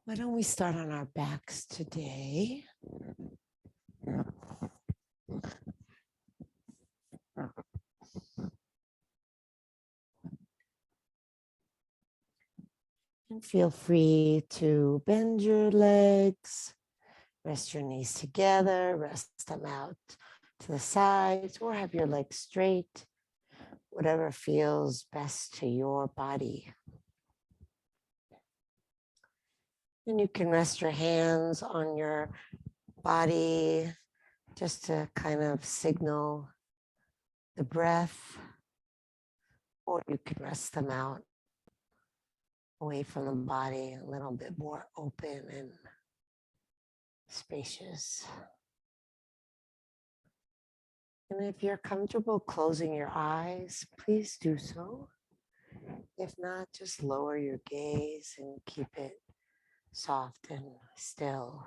Why don't we start on our backs today? And feel free to bend your legs, rest your knees together, rest them out to the sides, or have your legs straight, whatever feels best to your body. And you can rest your hands on your body just to kind of signal the breath, or you can rest them out away from the body, a little bit more open and spacious. And if you're comfortable closing your eyes, please do so. If not, just lower your gaze and keep it soft and still.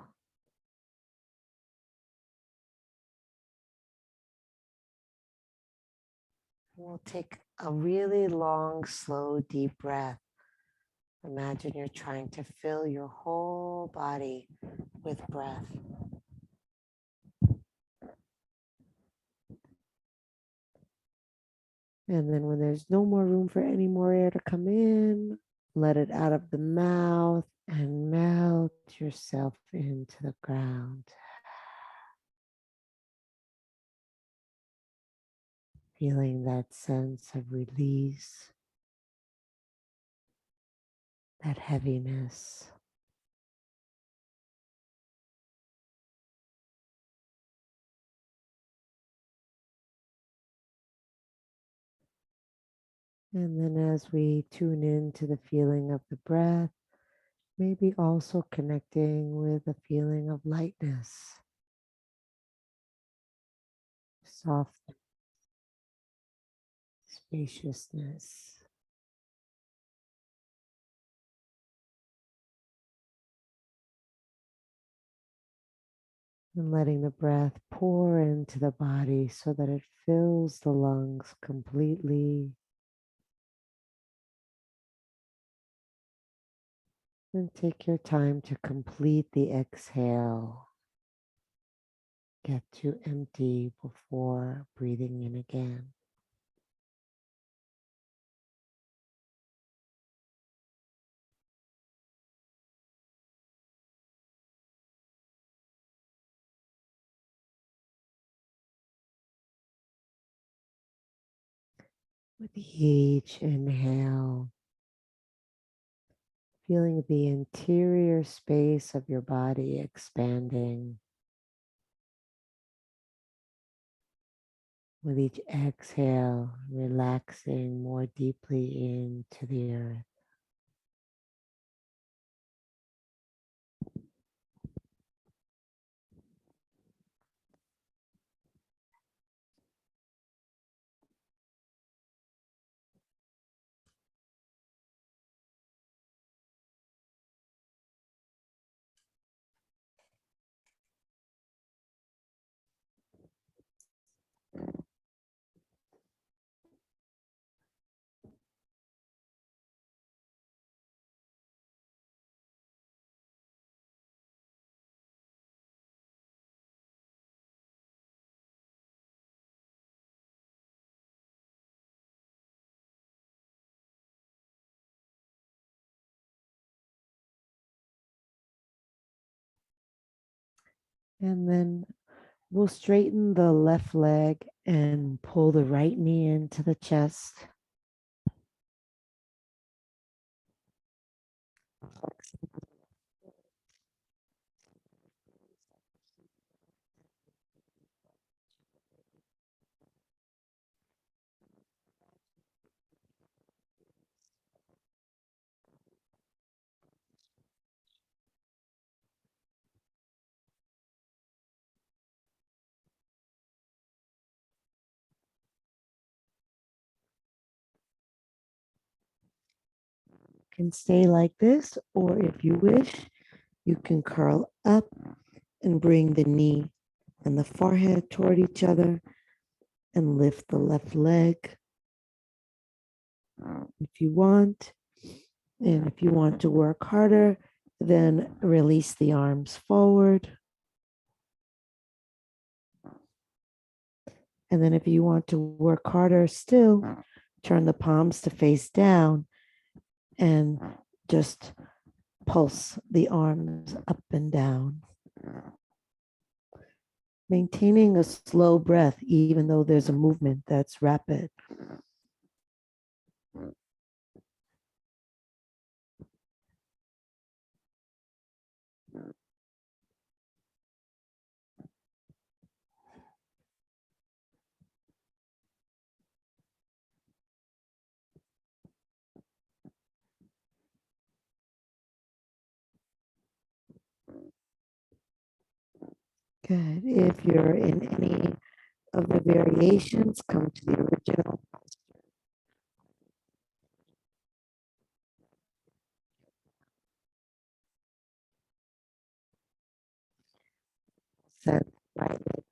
We'll take a really long, slow, deep breath. Imagine you're trying to fill your whole body with breath. And then when there's no more room for any more air to come in, let it out of the mouth and melt yourself into the ground. Feeling that sense of release, that heaviness. And then as we tune into the feeling of the breath, maybe also connecting with a feeling of lightness, soft spaciousness. And letting the breath pour into the body so that it fills the lungs completely. And take your time to complete the exhale. Get to empty before breathing in again. With each inhale, feeling the interior space of your body expanding. With each exhale, relaxing more deeply into the earth. And then we'll straighten the left leg and pull the right knee into the chest. Can stay like this, or if you wish, you can curl up and bring the knee and the forehead toward each other and lift the left leg if you want. And if you want to work harder Then release the arms forward. And then if you want to work harder still, turn the palms to face down and just pulse the arms up and down. Maintaining a slow breath, even though there's a movement that's rapid. Good. If you're in any of the variations, come to the original posture. Set right leg.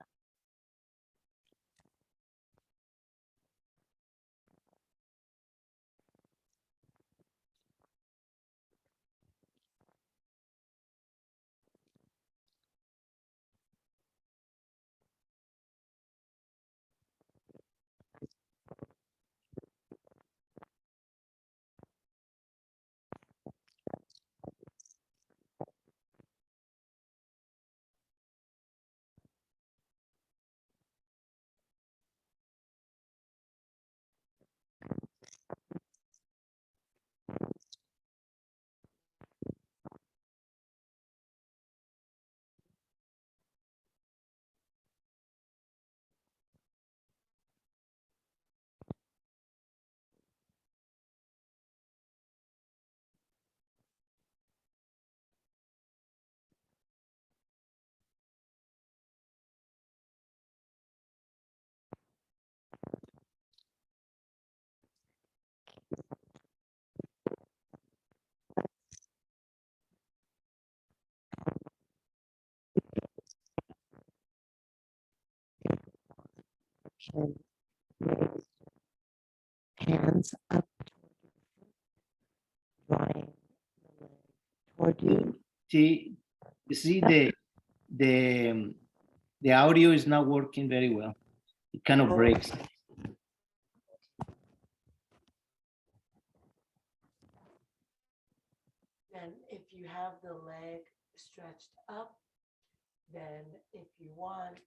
Chin raised, hands up, drawing the leg toward you. See, you see the the audio is not working very well. It kind of breaks. And if you have the leg stretched up, then if you want,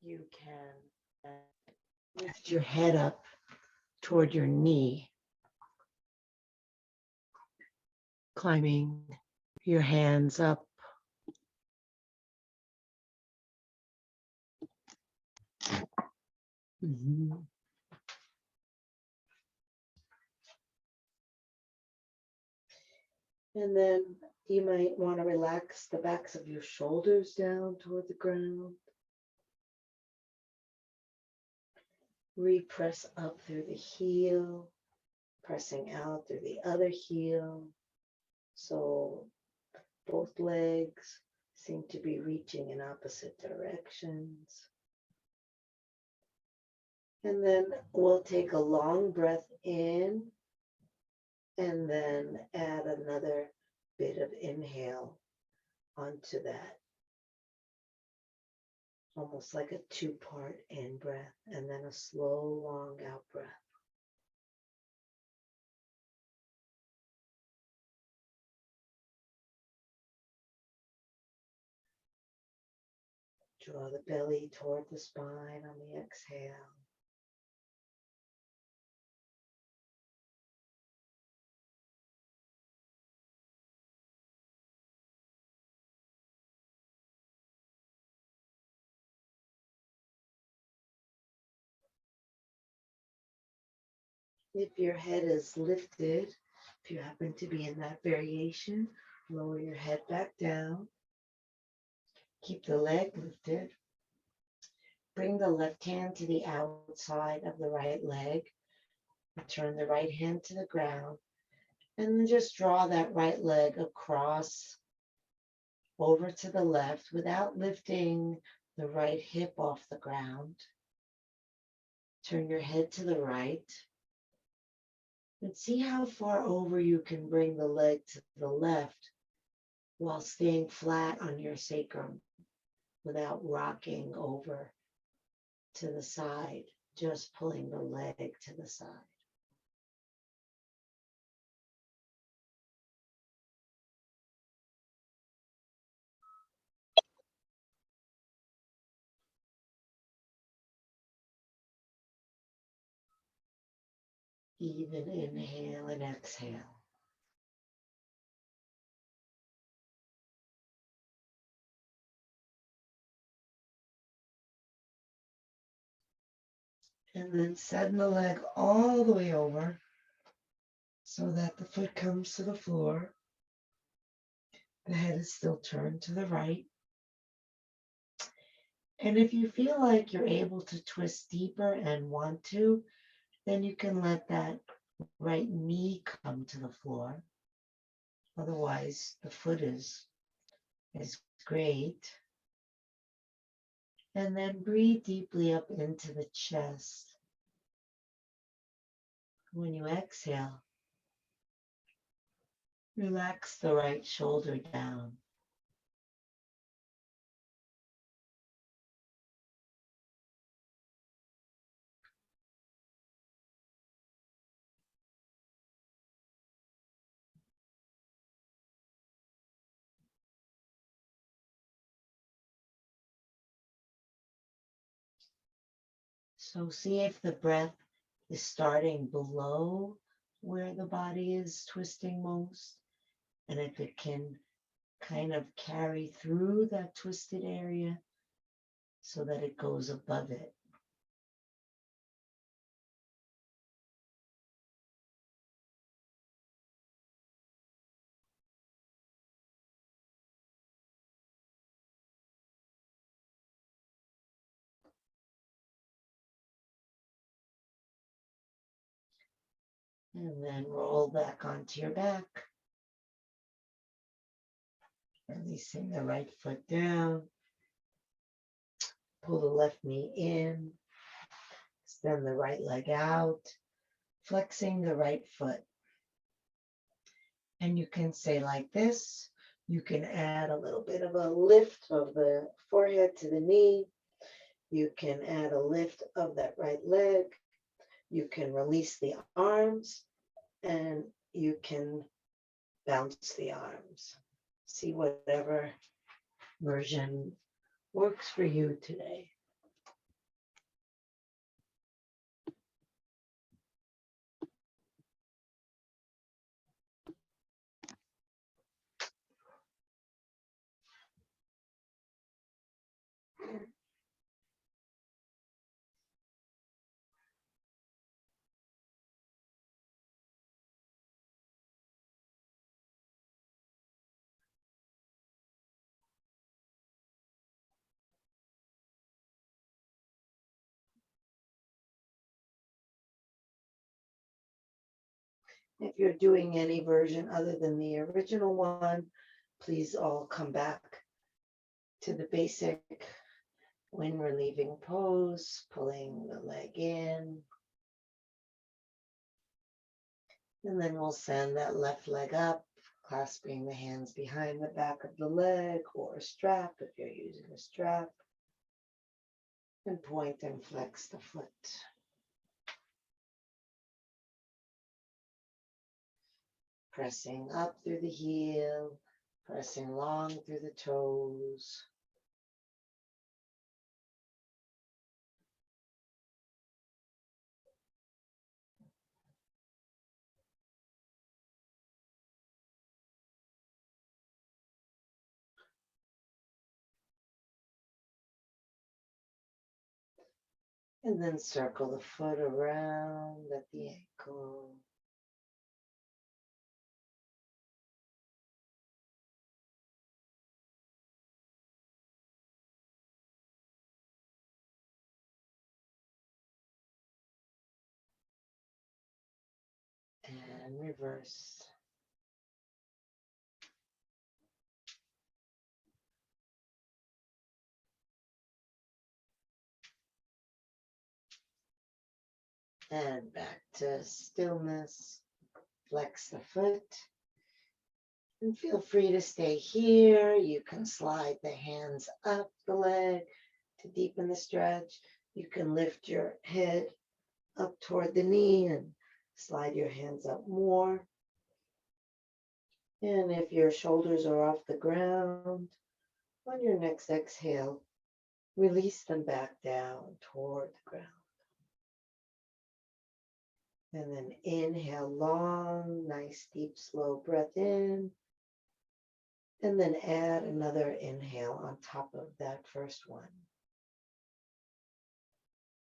you can lift your head up toward your knee, climbing your hands up. Mhm. And then you might want to relax the backs of your shoulders down toward the ground. Repress up through the heel, pressing out through the other heel. So both legs seem to be reaching in opposite directions. And then we'll take a long breath in and then add another bit of inhale onto that. Almost like a two-part in breath and then a slow, long out breath. Draw the belly toward the spine on the exhale. If your head is lifted, if you happen to be in that variation, lower your head back down. Keep the leg lifted. Bring the left hand to the outside of the right leg. Turn the right hand to the ground. And then just draw that right leg across over to the left without lifting the right hip off the ground. Turn your head to the right. And see how far over you can bring the leg to the left while staying flat on your sacrum without rocking over to the side, just pulling the leg to the side. Even inhale and exhale. And then send the leg all the way over so that the foot comes to the floor. The head is still turned to the right. And if you feel like you're able to twist deeper and want to, then you can let that right knee come to the floor. Otherwise, the foot is great. And then breathe deeply up into the chest. When you exhale, relax the right shoulder down. So see if the breath is starting below where the body is twisting most, and if it can kind of carry through that twisted area so that it goes above it. And then roll back onto your back, releasing the right foot down. Pull the left knee in, extend the right leg out, flexing the right foot. And you can say like this, you can add a little bit of a lift of the forehead to the knee. You can add a lift of that right leg. You can release the arms and you can bounce the arms. See whatever version works for you today. If you're doing any version other than the original one, please all come back to the basic wind relieving pose, pulling the leg in. And then we'll send that left leg up, clasping the hands behind the back of the leg or a strap if you're using a strap. And point and flex the foot. Pressing up through the heel, pressing long through the toes. And then circle the foot around at the ankle. And reverse. And back to stillness. Flex the foot. And feel free to stay here. You can slide the hands up the leg to deepen the stretch. You can lift your head up toward the knee and slide your hands up more. And if your shoulders are off the ground, on your next exhale, release them back down toward the ground. And then inhale long, nice, deep, slow breath in. And then add another inhale on top of that first one.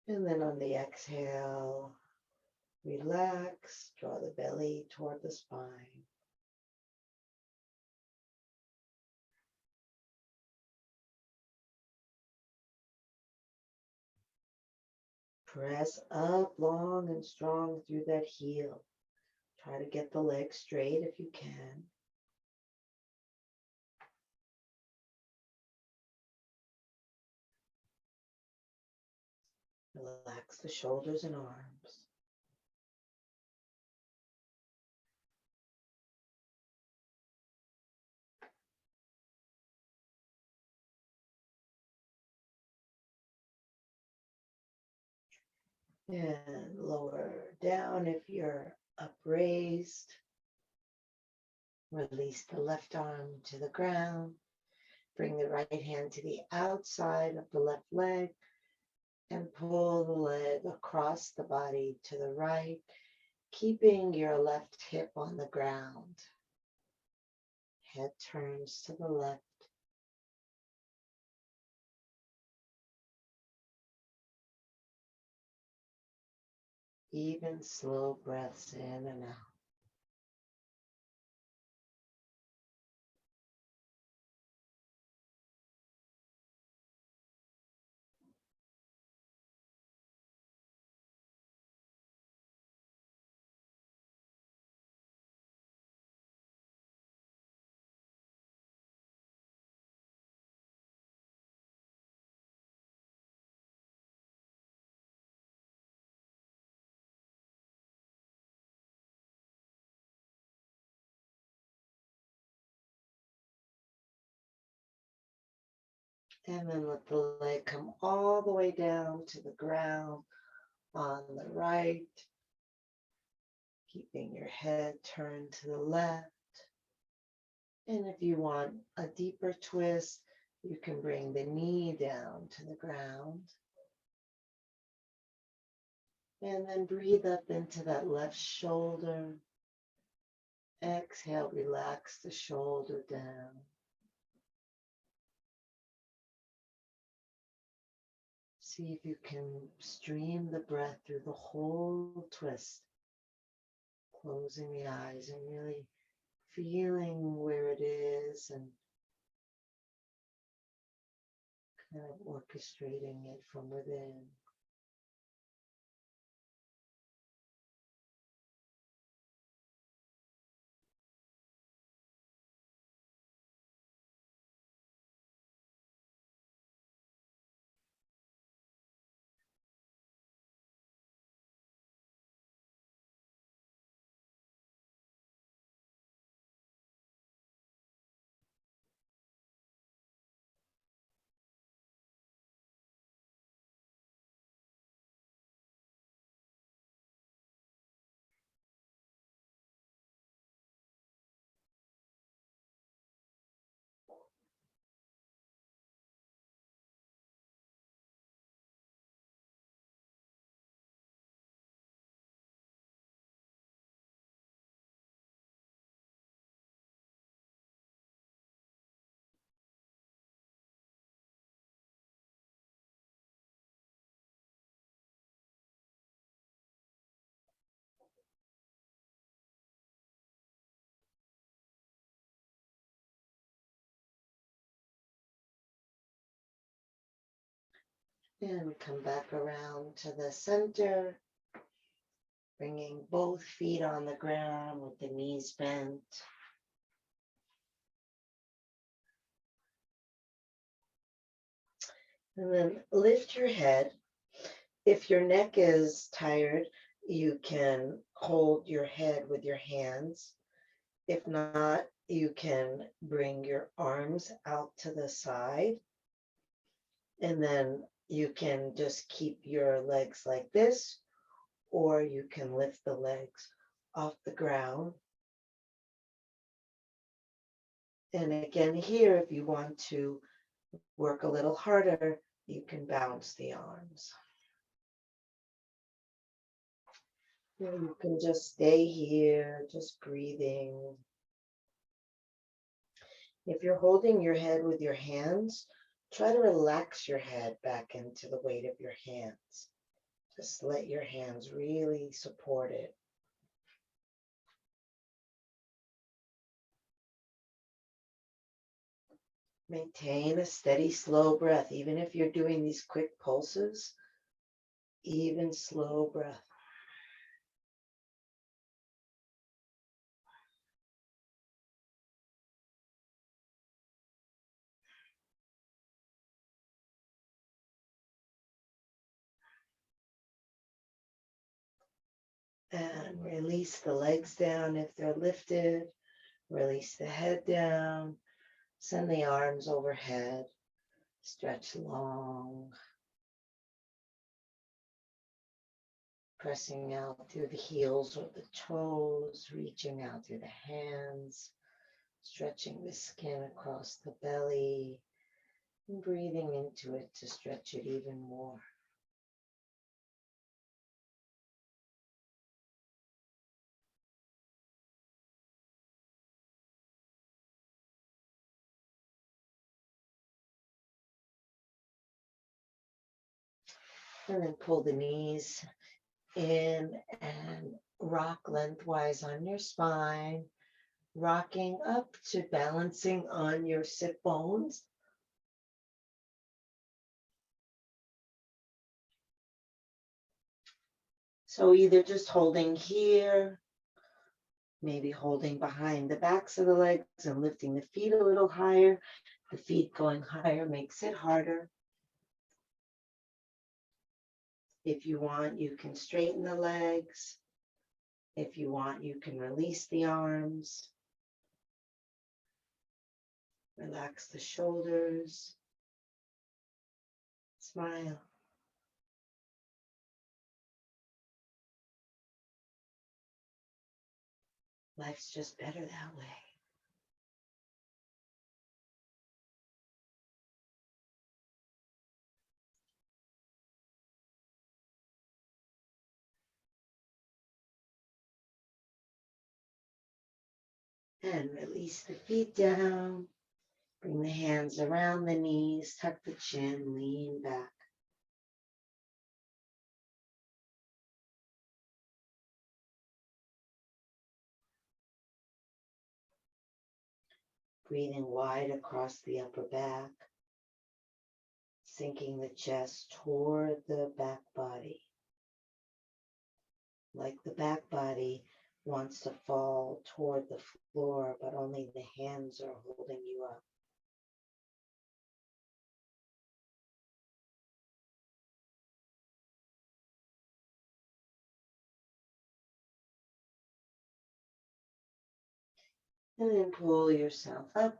And then on the exhale, relax, draw the belly toward the spine. Press up long and strong through that heel. Try to get the leg straight if you can. Relax the shoulders and arms. And lower down if you're upraised. Release the left arm to the ground. Bring the right hand to the outside of the left leg and pull the leg across the body to the right, keeping your left hip on the ground. Head turns to the left. Even slow breaths in and out. And then let the leg come all the way down to the ground on the right, keeping your head turned to the left. And if you want a deeper twist, you can bring the knee down to the ground. And then breathe up into that left shoulder. Exhale, relax the shoulder down. See if you can stream the breath through the whole twist. Closing the eyes and really feeling where it is and kind of orchestrating it from within. And we come back around to the center, bringing both feet on the ground with the knees bent. And then lift your head. If your neck is tired, you can hold your head with your hands. If not, you can bring your arms out to the side, and then you can just keep your legs like this, or you can lift the legs off the ground. And again, here, if you want to work a little harder, you can bounce the arms. Or you can just stay here, just breathing. If you're holding your head with your hands, try to relax your head back into the weight of your hands. Just let your hands really support it. Maintain a steady, slow breath, even if you're doing these quick pulses, even slow breath. And release the legs down if they're lifted. Release the head down. Send the arms overhead. Stretch long. Pressing out through the heels or the toes, reaching out through the hands, stretching the skin across the belly, and breathing into it to stretch it even more. And then pull the knees in and rock lengthwise on your spine, rocking up to balancing on your sit bones. So either just holding here, maybe holding behind the backs of the legs and lifting the feet a little higher. The feet going higher makes it harder. If you want, you can straighten the legs. If you want, you can release the arms. Relax the shoulders. Smile. Life's just better that way. And release the feet down. Bring the hands around the knees. Tuck the chin. Lean back. Breathing wide across the upper back. Sinking the chest toward the back body. Like the back body wants to fall toward the floor, but only the hands are holding you up. And then pull yourself up.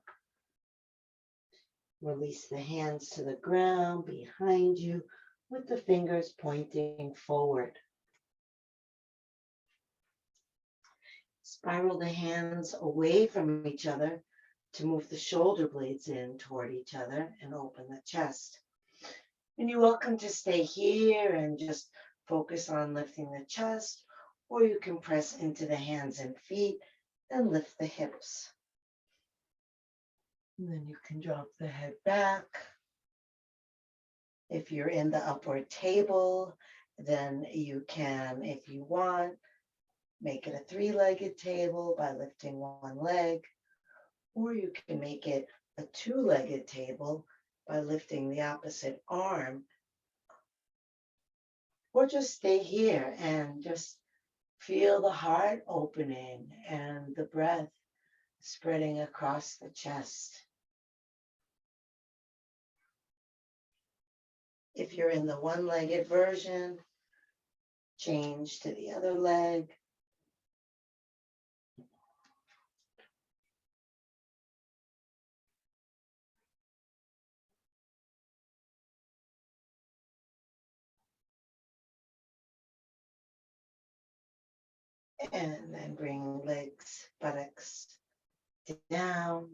Release the hands to the ground behind you with the fingers pointing forward. Spiral the hands away from each other to move the shoulder blades in toward each other and open the chest. And you're welcome to stay here and just focus on lifting the chest, or you can press into the hands and feet and lift the hips. And then you can drop the head back. If you're in the upward table, then you can, if you want, make it a three-legged table by lifting one leg, or you can make it a two-legged table by lifting the opposite arm, or just stay here and just feel the heart opening and the breath spreading across the chest. If you're in the one-legged version, change to the other leg. And then bring legs, buttocks down.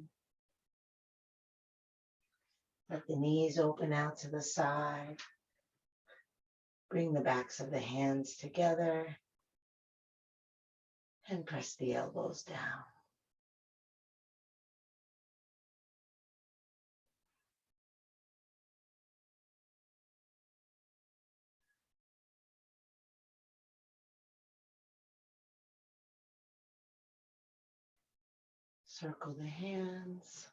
Let the knees open out to the side. Bring the backs of the hands together and press the elbows down. Circle the hands.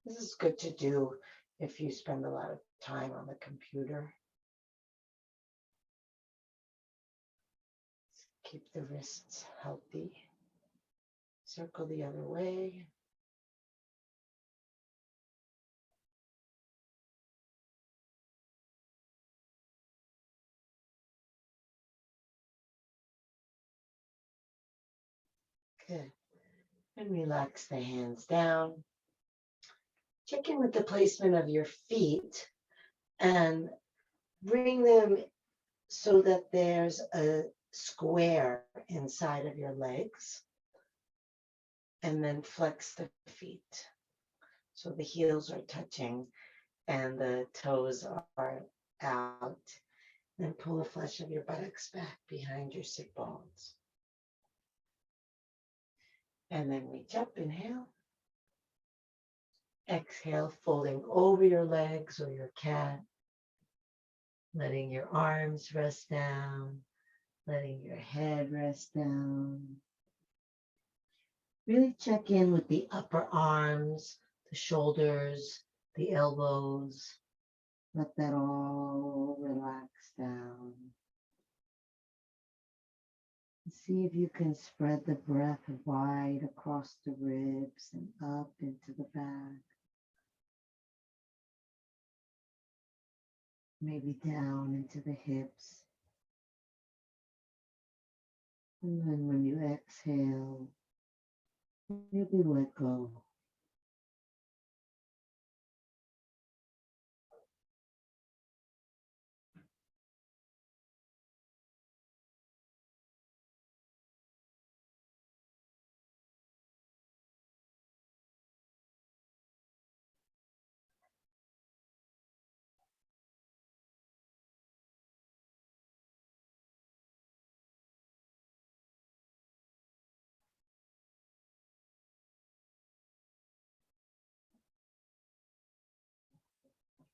This is good to do if you spend a lot of time on the computer. Keep the wrists healthy. Circle the other way. Good. And relax the hands down. Check in with the placement of your feet and bring them so that there's a square inside of your legs. And then flex the feet. So the heels are touching and the toes are out. Then pull the flesh of your buttocks back behind your sit bones. And then reach up, inhale. Exhale, folding over your legs or your cat. Letting your arms rest down. Letting your head rest down. Really check in with the upper arms, the shoulders, the elbows. Let that all relax down. See if you can spread the breath wide across the ribs and up into the back. Maybe down into the hips. And then when you exhale, maybe let go.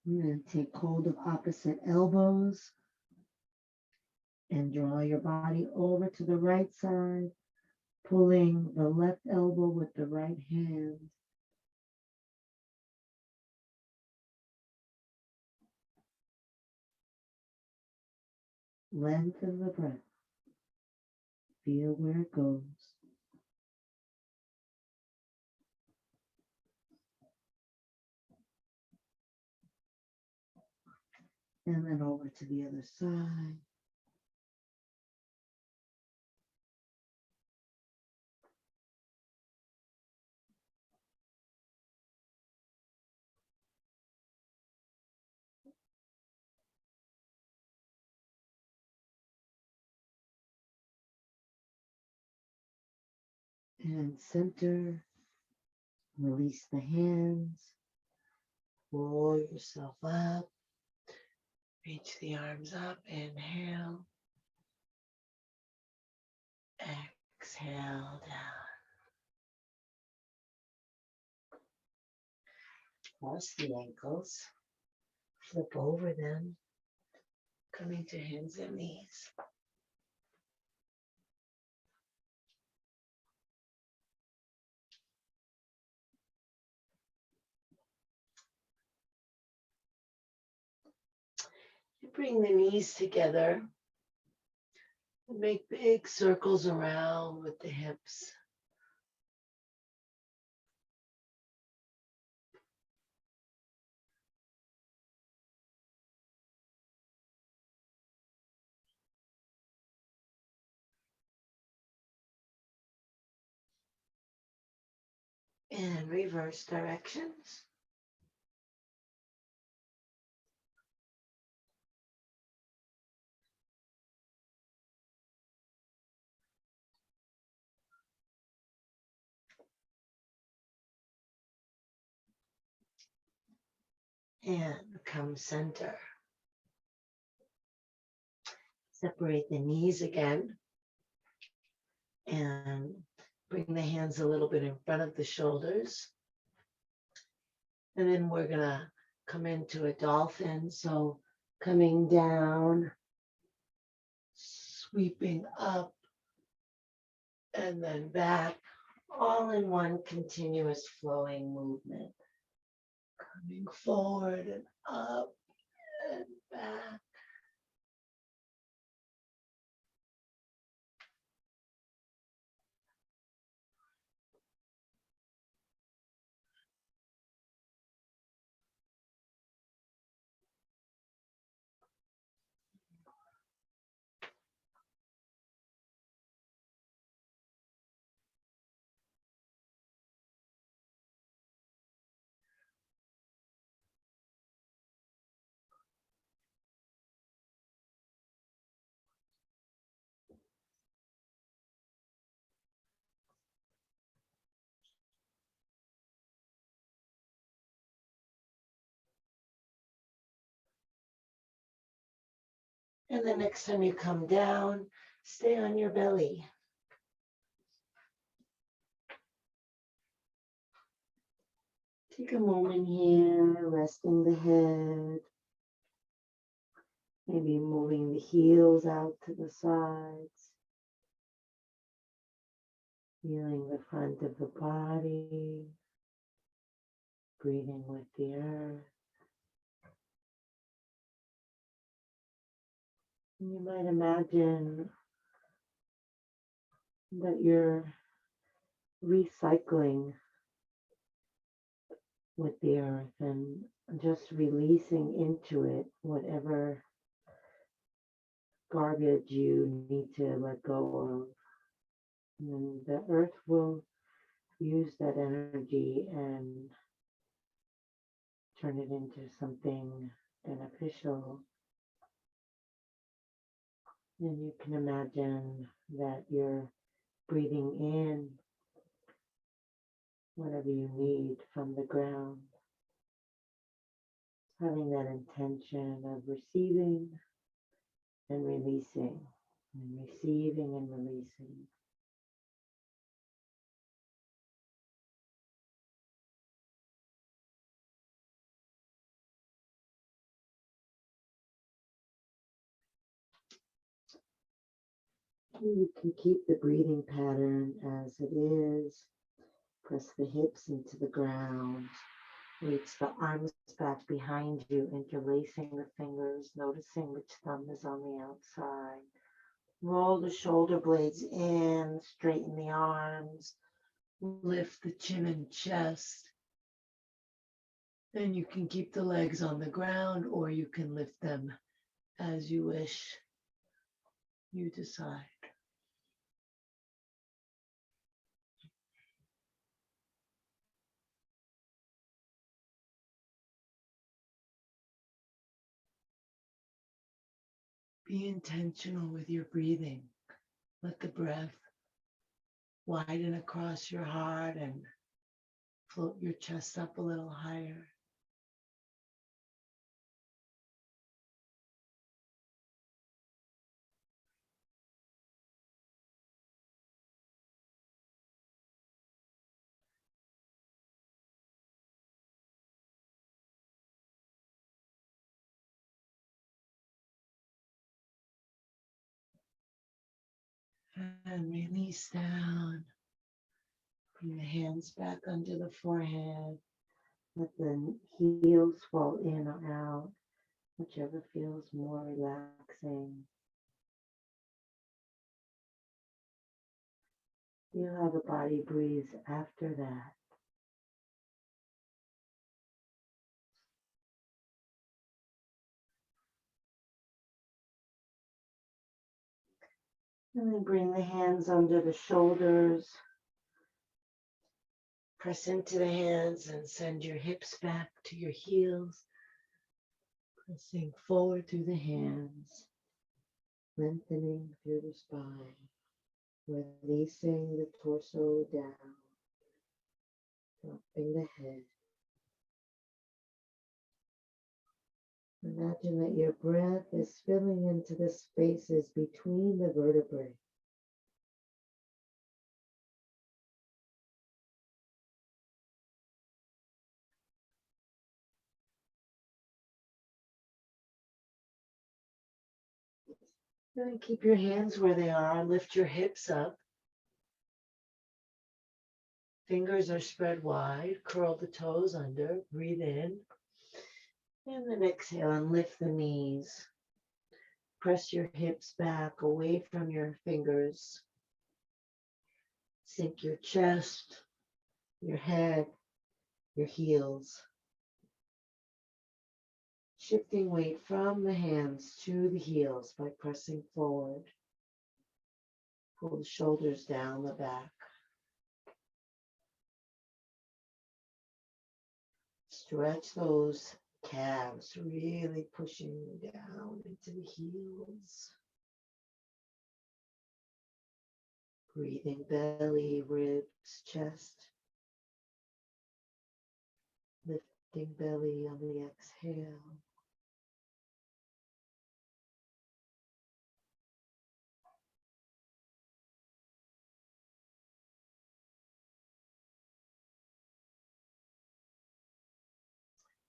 And then take hold of opposite elbows and draw your body over to the right side, pulling the left elbow with the right hand. Lengthen the breath. Feel where it goes. And then over to the other side. And center. Release the hands. Roll yourself up. Reach the arms up. Inhale. Exhale down. Cross the ankles. Flip over them. Coming to hands and knees. You bring the knees together. And make big circles around with the hips. And reverse directions. and come center. Separate the knees again and bring the hands a little bit in front of the shoulders. And then we're gonna come into a dolphin. So coming down, sweeping up, and then back, all in one continuous flowing movement. Coming forward and up and back. And the next time you come down, stay on your belly. Take a moment here, resting the head, maybe moving the heels out to the sides, feeling the front of the body, breathing with the earth. And you might imagine that you're recycling with the earth and just releasing into it whatever garbage you need to let go of. And the earth will use that energy and turn it into something beneficial. And you can imagine that you're breathing in whatever you need from the ground, having that intention of receiving and releasing, and receiving and releasing. You can keep the breathing pattern as it is. Press the hips into the ground. Reach the arms back behind you, interlacing the fingers, noticing which thumb is on the outside. Roll the shoulder blades in, straighten the arms, lift the chin and chest. Then you can keep the legs on the ground or you can lift them as you wish. You decide. Be intentional with your breathing. Let the breath widen across your heart and float your chest up a little higher. And release down. Bring the hands back under the forehead. Let the heels fall in or out, whichever feels more relaxing. Feel how the body breathes after that. And then bring the hands under the shoulders. Press into the hands and send your hips back to your heels. Pressing forward through the hands, lengthening through the spine, releasing the torso down, dropping the head. Imagine that your breath is filling into the spaces between the vertebrae. And keep your hands where they are. Lift your hips up. Fingers are spread wide. Curl the toes under. Breathe in. And then exhale and lift the knees. Press your hips back away from your fingers. Sink your chest, your head, your heels. Shifting weight from the hands to the heels by pressing forward. Pull the shoulders down the back. Stretch those calves, really pushing down into the heels. Breathing belly, ribs, chest. Lifting belly on the exhale.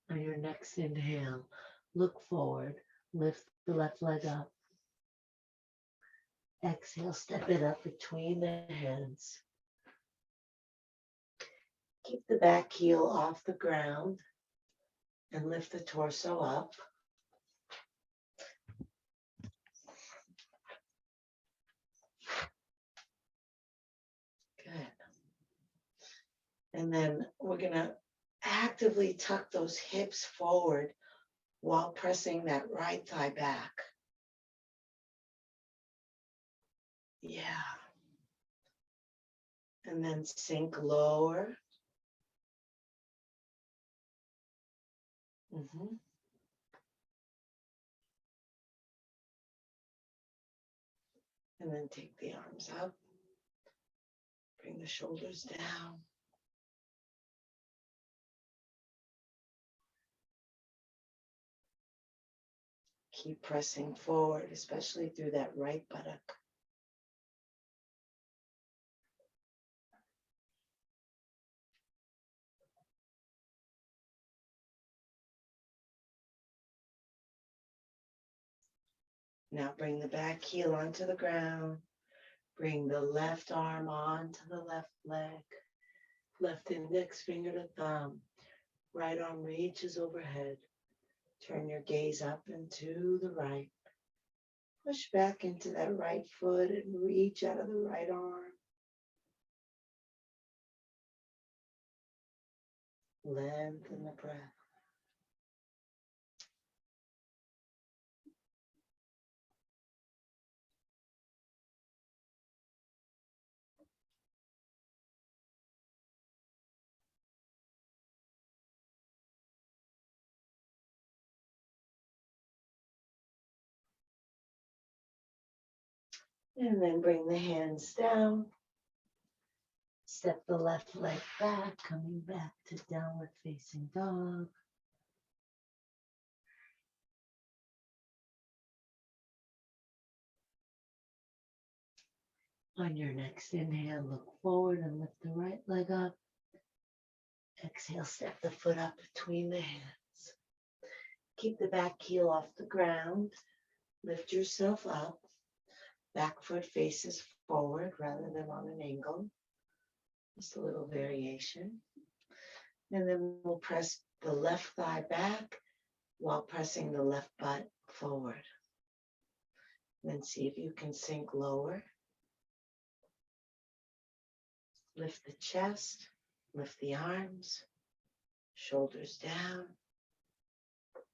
On your next inhale, look forward, lift the left leg up. Exhale, step it up between the hands. Keep the back heel off the ground and lift the torso up. Good. And then we're going to actively tuck those hips forward while pressing that right thigh back. Yeah. And then sink lower. And then take the arms up. Bring the shoulders down. Keep pressing forward, especially through that right buttock. Now bring the back heel onto the ground. Bring the left arm onto the left leg. Left index finger to thumb. Right arm reaches overhead. Turn your gaze up and to the right. Push back into that right foot and reach out of the right arm. Lengthen the breath. And then bring the hands down. Step the left leg back, coming back to downward facing dog. On your next inhale, look forward and lift the right leg up. Exhale, step the foot up between the hands. Keep the back heel off the ground. Lift yourself up. Back foot faces forward rather than on an angle. Just a little variation. And then we'll press the left thigh back while pressing the left butt forward. Then see if you can sink lower. Lift the chest, lift the arms, shoulders down.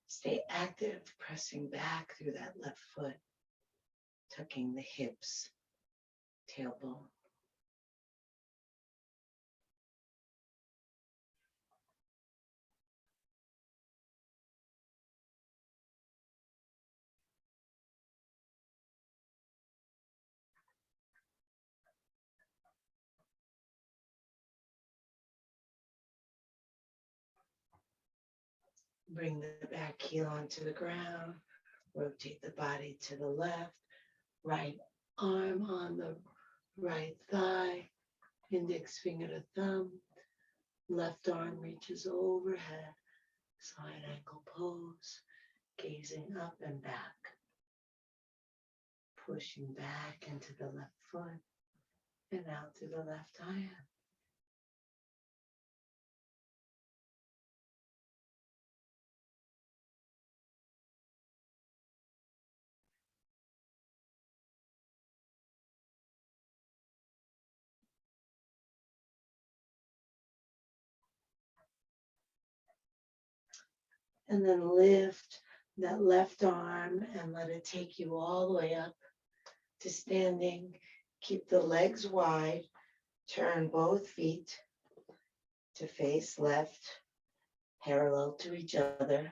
Stay active, pressing back through that left foot, tucking the hips, tailbone. Bring the back heel onto the ground. Rotate the body to the left. Right arm on the right thigh. Index finger to thumb. Left arm reaches overhead. Side ankle pose. Gazing up and back. Pushing back into the left foot and out to the left hand. And then lift that left arm and let it take you all the way up to standing. Keep the legs wide. Turn both feet to face left, parallel to each other.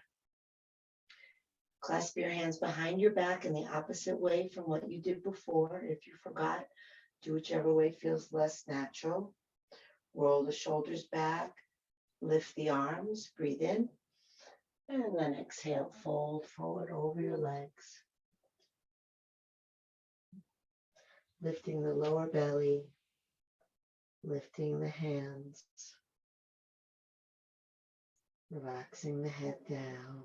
Clasp your hands behind your back in the opposite way from what you did before. If you forgot, do whichever way feels less natural. Roll the shoulders back. Lift the arms. Breathe in. And then exhale, fold forward over your legs. Lifting the lower belly, lifting the hands, relaxing the head down.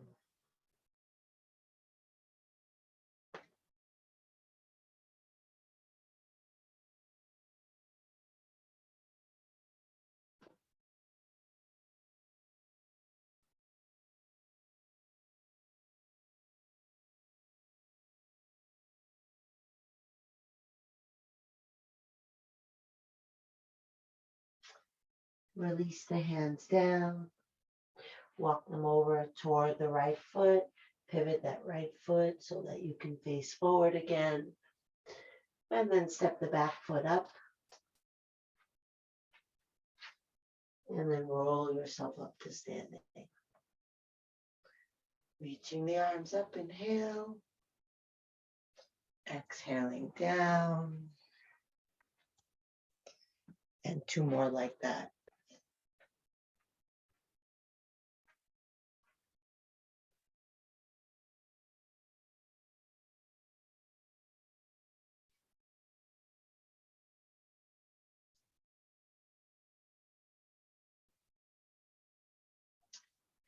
Release the hands down. Walk them over toward the right foot. Pivot that right foot so that you can face forward again. And then step the back foot up. And then roll yourself up to standing. Reaching the arms up, inhale. Exhaling down. And two more like that.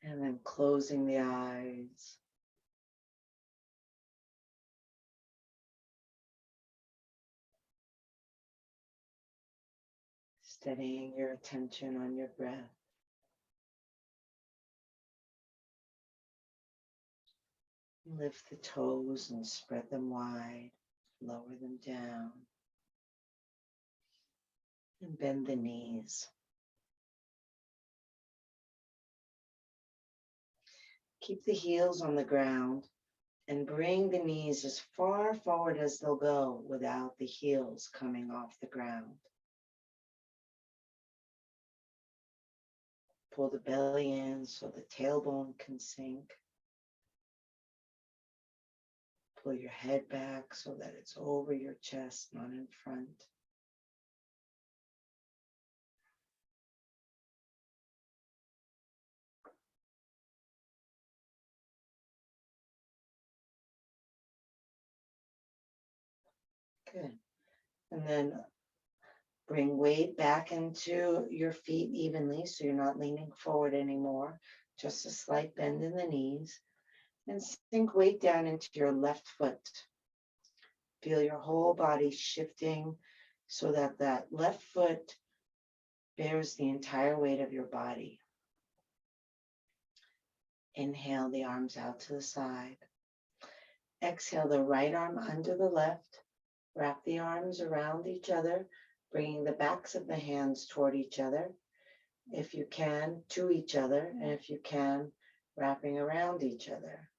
And then closing the eyes. Steadying your attention on your breath. Lift the toes and spread them wide. Lower them down. And bend the knees. Keep the heels on the ground and bring the knees as far forward as they'll go without the heels coming off the ground. Pull the belly in so the tailbone can sink. Pull your head back so that it's over your chest, not in front. Good. And then bring weight back into your feet evenly so you're not leaning forward anymore. Just a slight bend in the knees. And sink weight down into your left foot. Feel your whole body shifting so that that left foot bears the entire weight of your body. Inhale the arms out to the side. Exhale the right arm under the left. Wrap the arms around each other, bringing the backs of the hands toward each other. If you can, to each other, and if you can, wrapping around each other.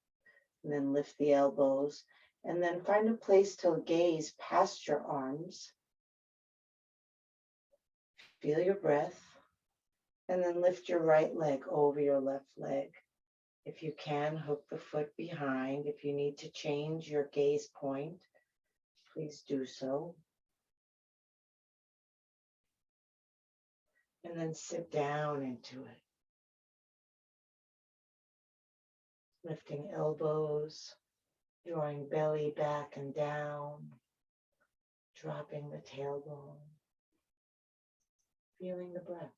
And then lift the elbows, and then find a place to gaze past your arms. Feel your breath, and then lift your right leg over your left leg. If you can, hook the foot behind. If you need to change your gaze point, please do so. And then sit down into it. Lifting elbows, drawing belly back and down, dropping the tailbone, feeling the breath.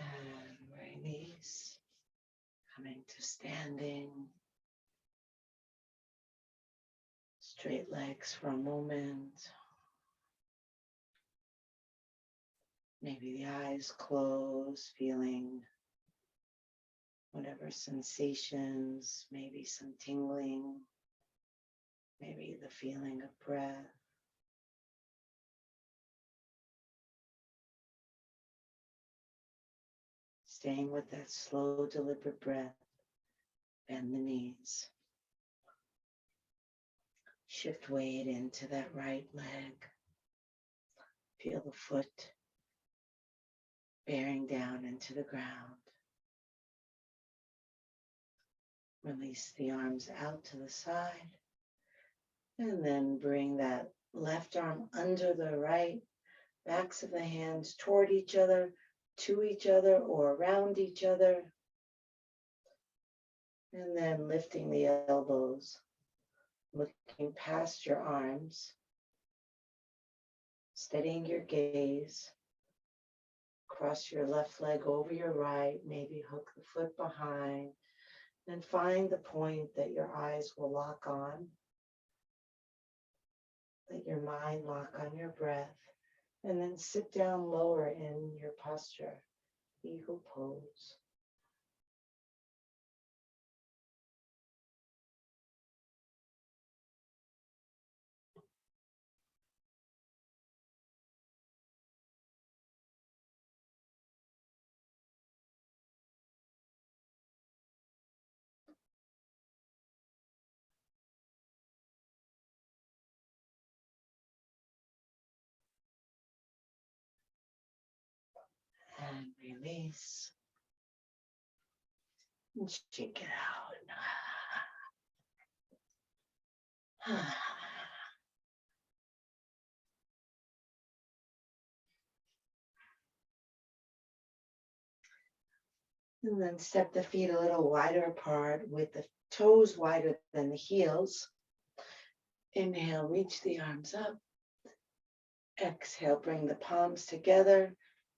And release, coming to standing. Straight legs for a moment. Maybe the eyes closed, feeling whatever sensations, maybe some tingling, maybe the feeling of breath. Staying with that slow, deliberate breath. Bend the knees. Shift weight into that right leg. Feel the foot bearing down into the ground. Release the arms out to the side. And then bring that left arm under the right. Backs of the hands toward each other, to each other, or around each other. And then lifting the elbows, looking past your arms, steadying your gaze. Cross your left leg over your right, maybe hook the foot behind, and find the point that your eyes will lock on. Let your mind lock on your breath, and then sit down lower in your posture, eagle pose. And release. And shake it out. And then step the feet a little wider apart with the toes wider than the heels. Inhale, reach the arms up. Exhale, bring the palms together.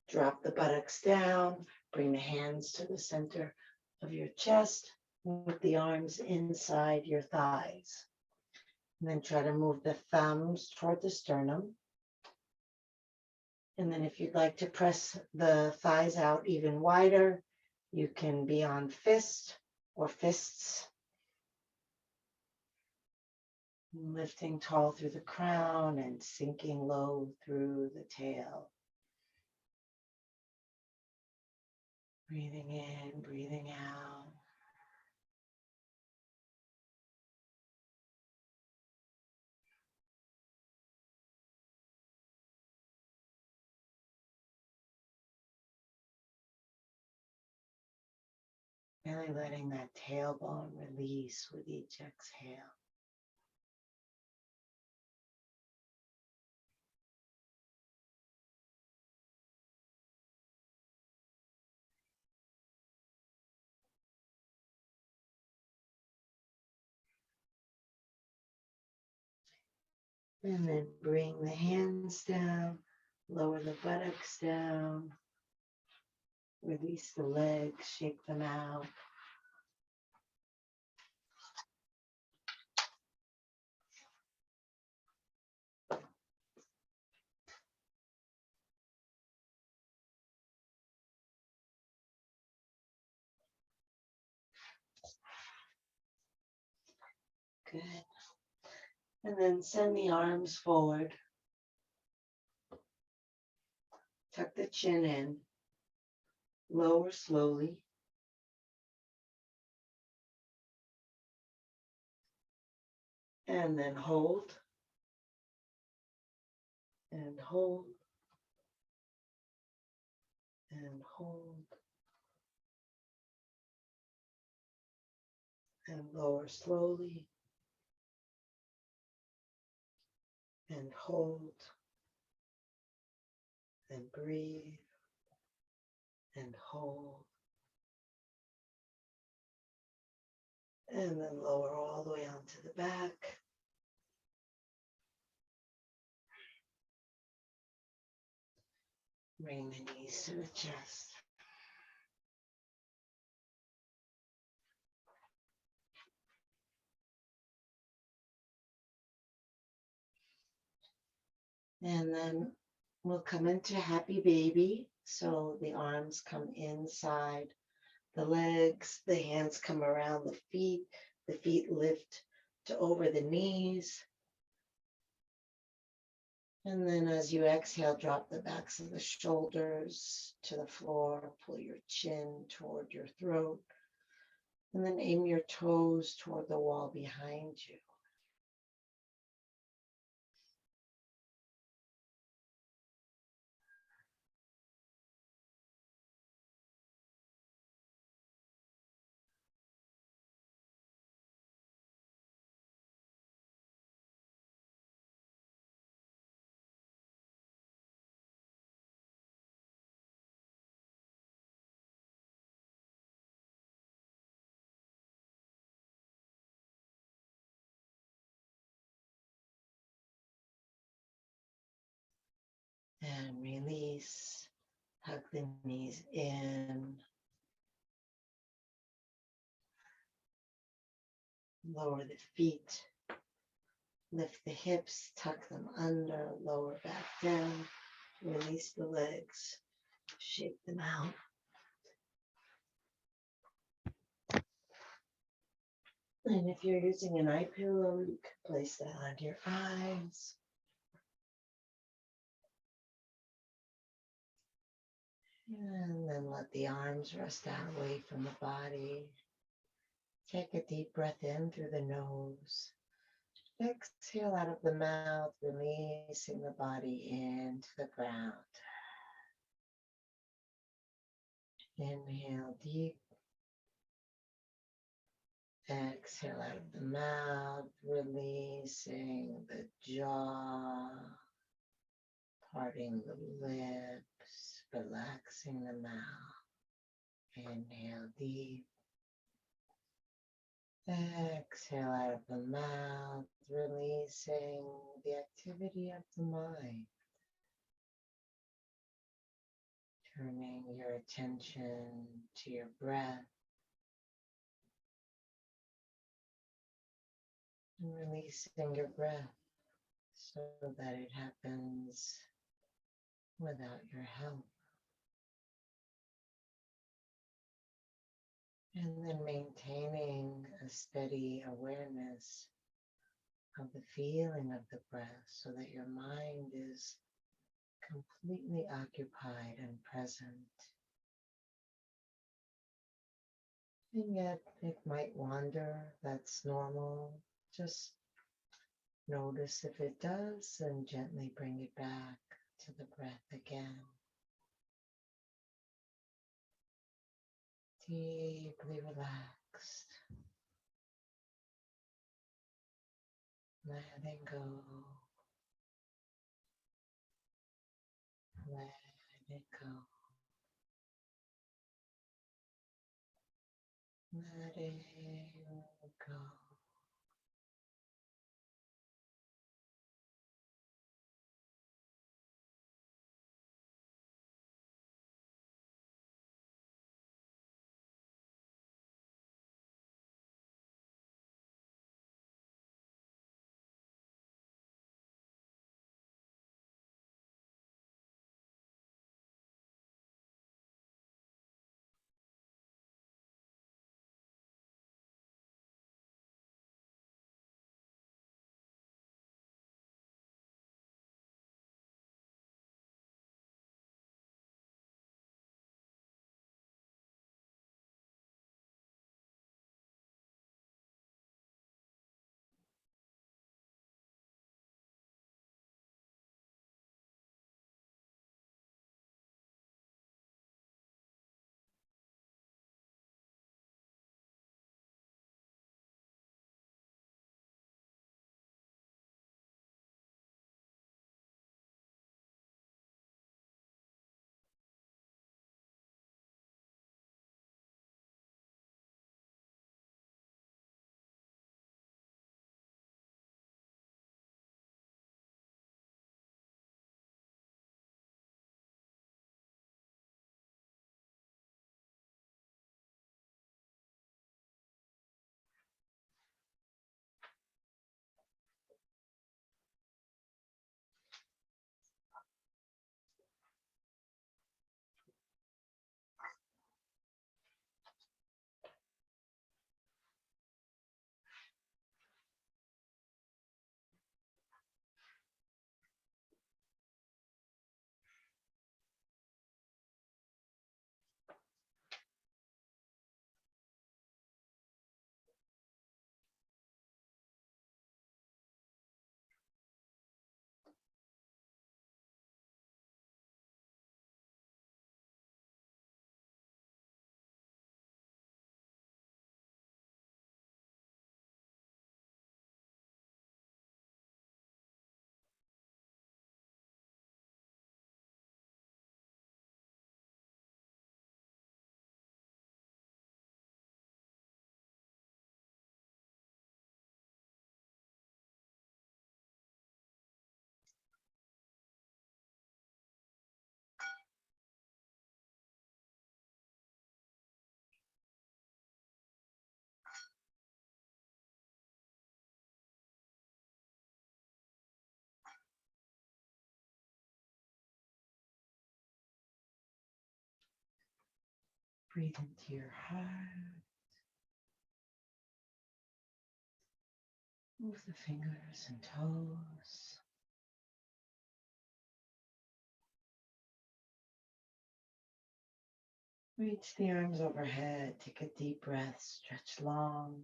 Drop the buttocks down. Bring the hands to the center of your chest with the arms inside your thighs. And then try to move the thumbs toward the sternum. And then if you'd like to press the thighs out even wider, you can be on fist or fists. Lifting tall through the crown and sinking low through the tail. Breathing in, breathing out. Really letting that tailbone release with each exhale. And then bring the hands down, lower the buttocks down, release the legs, shake them out. Good. And then send the arms forward. Tuck the chin in. Lower slowly. And then hold. and hold and hold and lower slowly and hold and breathe and hold and then lower all the way onto the back. Bring the knees to the chest. And then we'll come into happy baby. So the arms come inside the legs, the hands come around the feet lift to over the knees. And then as you exhale, drop the backs of the shoulders to the floor, pull your chin toward your throat, and then aim your toes toward the wall behind you. And release. Hug the knees in. Lower the feet. Lift the hips, tuck them under, lower back down. Release the legs. Shake them out. And if you're using an eye pillow, you can place that on your eyes. And then let the arms rest out away from the body. Take a deep breath in through the nose. Exhale out of the mouth, releasing the body into the ground. Inhale deep. Exhale out of the mouth, releasing the jaw, parting the lips, relaxing the mouth. Inhale deep. Exhale out of the mouth, releasing the activity of the mind. Turning your attention to your breath. And releasing your breath so that it happens without your help. And then maintaining a steady awareness of the feeling of the breath so that your mind is completely occupied and present. And yet it might wander, that's normal. Just notice if it does and gently bring it back to the breath again. Deeply relaxed. Letting go. Let it go. Letting go. Breathe into your heart. Move the fingers and toes. Reach the arms overhead. Take a deep breath. Stretch long.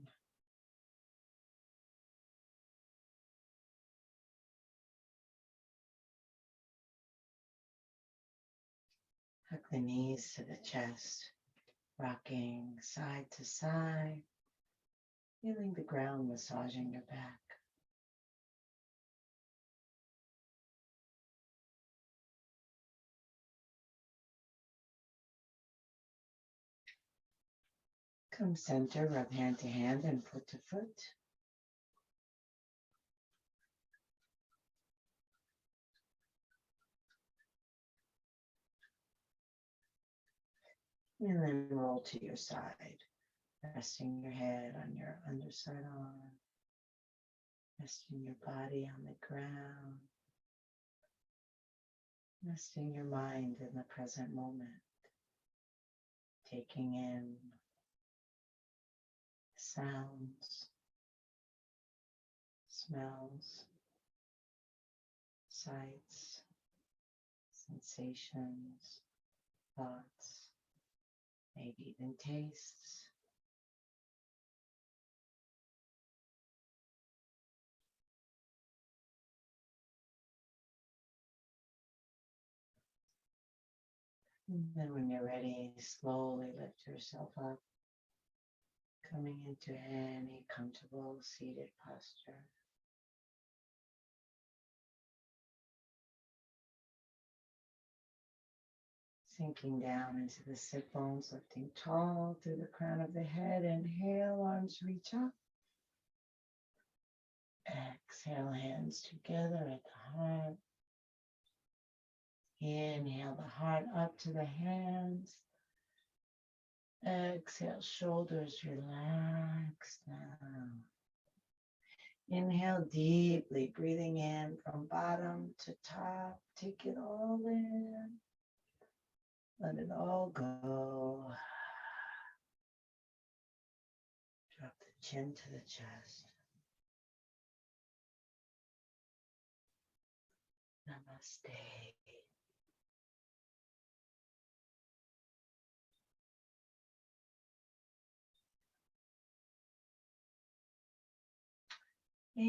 Hug the knees to the chest, rocking side to side, feeling the ground massaging your back. Come center, rub hand to hand and foot to foot. And then roll to your side, resting your head on your underside arm, resting your body on the ground, resting your mind in the present moment, taking in sounds, smells, sights, sensations, thoughts, maybe even tastes. And then when you're ready, slowly lift yourself up, coming into any comfortable seated posture. Sinking down into the sit bones, lifting tall through the crown of the head. Inhale, arms reach up. Exhale, hands together at the heart. Inhale the heart up to the hands. Exhale, shoulders relax down. Inhale deeply, breathing in from bottom to top. Take it all in. Let it all go. Drop the chin to the chest. Namaste.